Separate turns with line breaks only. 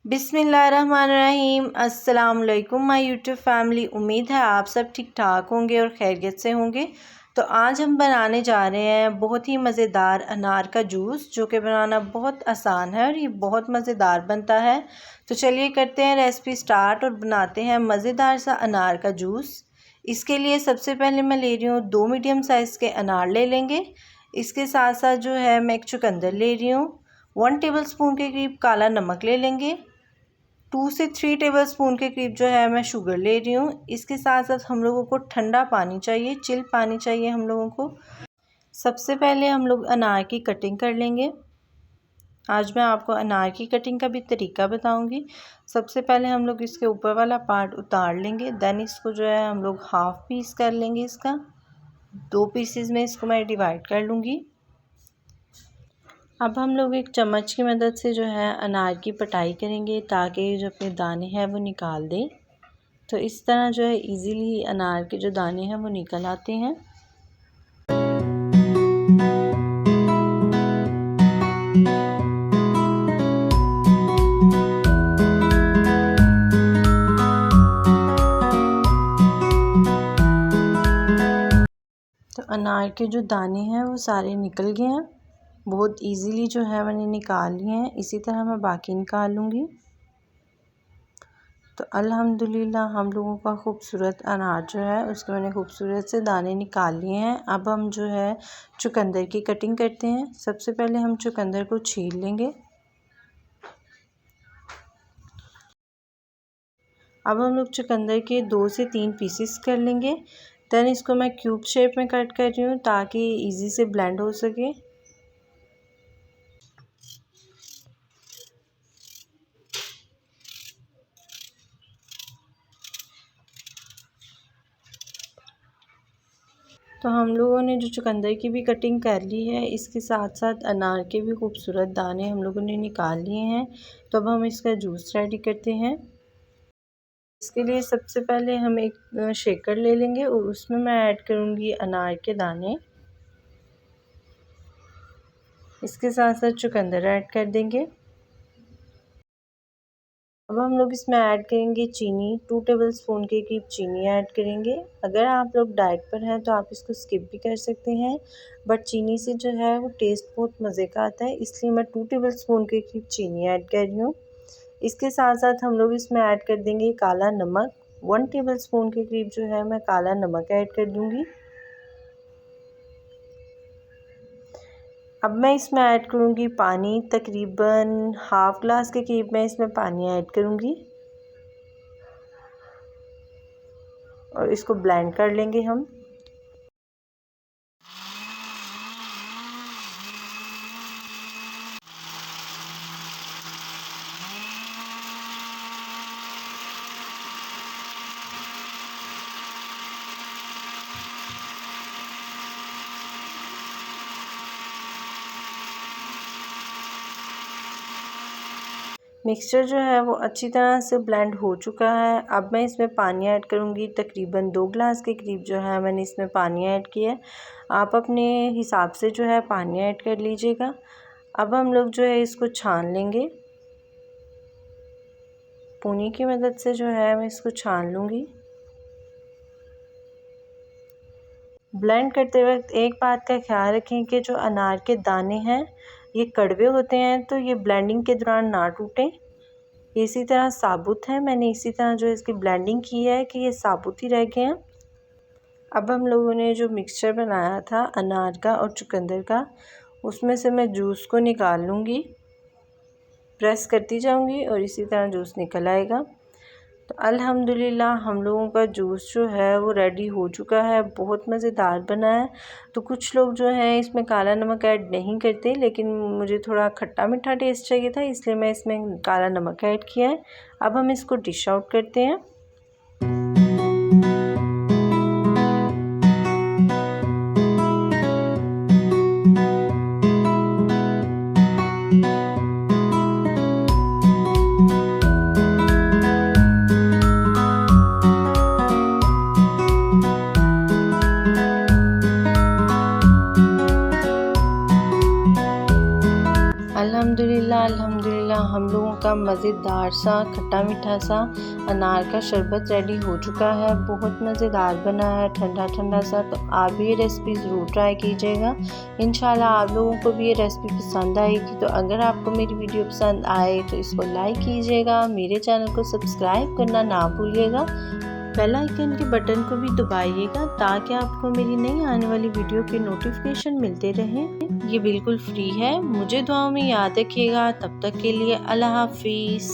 बिस्मिल्लाहिर्रहमानिर्रहीम। अस्सलाम वालेकुम माय यूट्यूब फैमिली। उम्मीद है आप सब ठीक ठाक होंगे और खैरियत से होंगे। तो आज हम बनाने जा रहे हैं बहुत ही मज़ेदार अनार का जूस, जो कि बनाना बहुत आसान है और ये बहुत मज़ेदार बनता है। तो चलिए करते हैं रेसिपी स्टार्ट और बनाते हैं मज़ेदार सा अनार का जूस। इसके लिए सबसे पहले मैं ले रही हूँ 2 मीडियम साइज़ के अनार ले लेंगे। इसके साथ साथ जो है मैं एक चुकंदर ले रही हूँ। 1 टेबलस्पून के करीब काला नमक ले लेंगे। 2 से 3 टेबलस्पून के करीब जो है मैं शुगर ले रही हूँ। इसके साथ साथ हम लोगों को ठंडा पानी चाहिए, चिल पानी चाहिए हम लोगों को। सबसे पहले हम लोग अनार की कटिंग कर लेंगे। आज मैं आपको अनार की कटिंग का भी तरीका बताऊंगी। सबसे पहले हम लोग इसके ऊपर वाला पार्ट उतार लेंगे, देन इसको जो है हम लोग हाफ पीस कर लेंगे। इसका 2 पीसेस में इसको मैं डिवाइड कर लूँगी। अब हम लोग एक चम्मच की मदद से जो है अनार की पटाई करेंगे ताकि जो अपने दाने हैं वो निकाल दें। तो इस तरह जो है इजीली अनार के जो दाने हैं वो निकल आते हैं। तो अनार के जो दाने हैं वो सारे निकल गए हैं, बहुत इजीली जो है मैंने निकाल लिए हैं। इसी तरह मैं बाकी निकाल लूँगी। तो अल्हम्दुलिल्लाह हम लोगों का खूबसूरत अनार जो है उसके मैंने खूबसूरत से दाने निकाल लिए हैं। अब हम जो है चुकंदर की कटिंग करते हैं। सबसे पहले हम चुकंदर को छील लेंगे। अब हम लोग चुकंदर के 2 से 3 पीसेस कर लेंगे। देन इसको मैं क्यूब शेप में कट कर रही हूँ ताकि इजी से ब्लेंड हो सके। तो हम लोगों ने जो चुकंदर की भी कटिंग कर ली है, इसके साथ साथ अनार के भी खूबसूरत दाने हम लोगों ने निकाल लिए हैं। तो अब हम इसका जूस रेडी करते हैं। इसके लिए सबसे पहले हम एक शेकर ले लेंगे और उसमें मैं ऐड करूँगी अनार के दाने। इसके साथ साथ चुकंदर ऐड कर देंगे। अब हम लोग इसमें ऐड करेंगे चीनी। 2 टेबलस्पून के करीब चीनी ऐड करेंगे। अगर आप लोग डाइट पर हैं तो आप इसको स्किप भी कर सकते हैं, बट चीनी से जो है वो टेस्ट बहुत मज़े का आता है, इसलिए मैं 2 टेबलस्पून के करीब चीनी ऐड कर रही हूँ। इसके साथ साथ हम लोग इसमें ऐड कर देंगे काला नमक। 1 टेबलस्पून के करीब जो है मैं काला नमक ऐड कर दूँगी। अब मैं इसमें ऐड करूँगी पानी, तकरीबन हाफ़ ग्लास के करीब मैं इसमें पानी ऐड करूँगी और इसको ब्लेंड कर लेंगे हम। मिक्सचर जो है वो अच्छी तरह से ब्लेंड हो चुका है। अब मैं इसमें पानी ऐड करूँगी। तकरीबन 2 ग्लास के करीब जो है मैंने इसमें पानी ऐड किया है। आप अपने हिसाब से जो है पानी ऐड कर लीजिएगा। अब हम लोग जो है इसको छान लेंगे। पूनी की मदद से जो है मैं इसको छान लूँगी। ब्लेंड करते वक्त एक बात का ख्याल रखें कि जो अनार के दाने हैं ये कड़वे होते हैं, तो ये ब्लेंडिंग के दौरान ना टूटें। ये इसी तरह साबुत है, मैंने इसी तरह जो इसकी ब्लेंडिंग की है कि ये साबुत ही रह गए हैं। अब हम लोगों ने जो मिक्सचर बनाया था अनार का और चुकंदर का, उसमें से मैं जूस को निकाल लूँगी। प्रेस करती जाऊँगी और इसी तरह जूस निकल आएगा। तो अल्हम्दुलिल्लाह हम लोगों का जूस जो है वो रेडी हो चुका है, बहुत मज़ेदार बना है। तो कुछ लोग जो हैं इसमें काला नमक ऐड नहीं करते, लेकिन मुझे थोड़ा खट्टा मीठा टेस्ट चाहिए था, इसलिए मैं इसमें काला नमक ऐड किया है। अब हम इसको डिश आउट करते हैं। अल्हम्दुलिल्लाह हम लोगों का मज़ेदार सा खट्टा मीठा सा अनार का शरबत रेडी हो चुका है। बहुत मज़ेदार बना है, ठंडा ठंडा सा। तो आप भी ये रेसिपी ज़रूर ट्राई कीजिएगा। इंशाल्लाह आप लोगों को भी ये रेसिपी पसंद आएगी। तो अगर आपको मेरी वीडियो पसंद आए तो इसको लाइक कीजिएगा, मेरे चैनल को सब्सक्राइब करना ना भूलिएगा, बेल आइकन के बटन को भी दबाइएगा ताकि आपको मेरी नई आने वाली वीडियो के नोटिफिकेशन मिलते रहें। ये बिल्कुल फ्री है। मुझे दुआओं में याद रखिएगा। तब तक के लिए अल्लाह हाफिज़।